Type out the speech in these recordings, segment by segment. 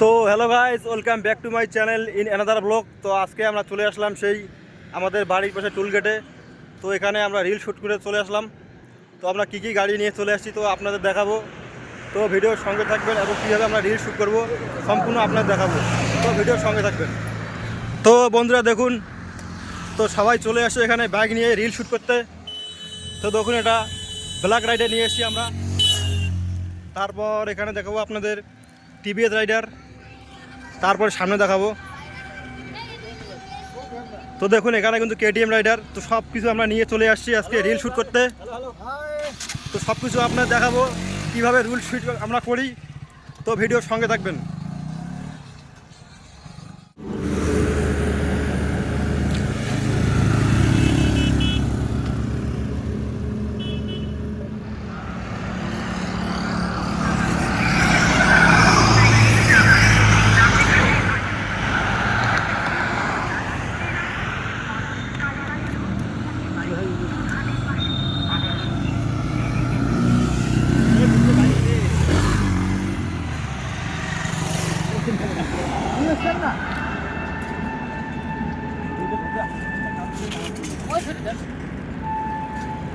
তো hello guys, welcome back to my channel in another blog. তো আজকে আমরা চলে আসলাম সেই আমাদের বাড়ির পাশে টুল গেটে। তো এখানে আমরা রিল শ্যুট করে চলে আসলাম। তো আমরা কী কী গাড়ি নিয়ে চলে আসছি তো আপনাদের দেখাবো। তো ভিডিওর সঙ্গে থাকবেন এবং কীভাবে আমরা রিল শ্যুট করবো সম্পূর্ণ আপনাদের দেখাবো। তো ভিডিওর সঙ্গে থাকবেন। তো বন্ধুরা দেখুন, তো সবাই চলে আসে এখানে বাইক নিয়ে রিল শ্যুট করতে। তো দেখুন, এটা ব্ল্যাক রাইডার নিয়ে এসেছি আমরা। তারপর এখানে দেখাবো আপনাদের টিভিএস রাইডার, তারপর সামনে দেখাবো। তো দেখুন এখানে কিন্তু কেটিএম রাইডার। তো সব কিছু আমরা নিয়ে চলে আসছি আজকে রিল শ্যুট করতে। তো সব কিছু আপনার দেখাবো কীভাবে রিল শ্যুট আমরা করি। তো ভিডিওর সঙ্গে থাকবেন।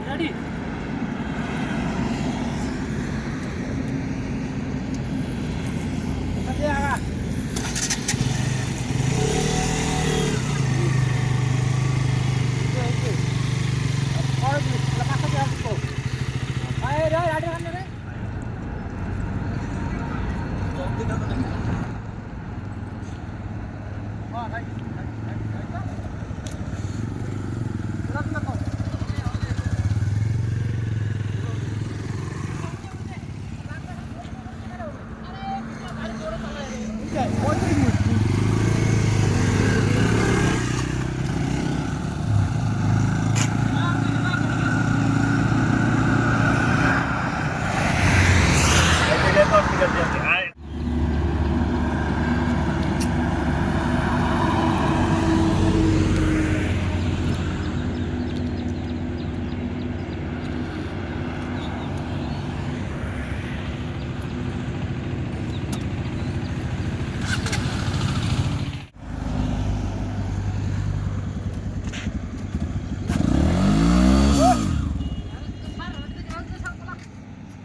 Ready?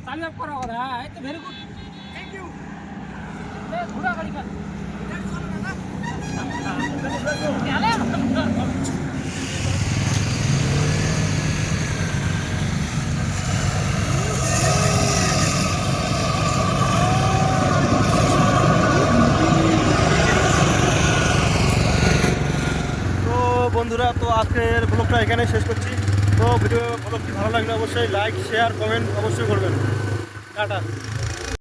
चालू आप करा हो रहा है तो वेरी गुड थैंक यू ले थोड़ा गाड़ी कर তো বন্ধুরা, তো আজকের ব্লগটা এখানে শেষ করছি। তো ভিডিও ব্লগটি ভালো লাগলে অবশ্যই লাইক, শেয়ার, কমেন্ট অবশ্যই করবেন। টাটা।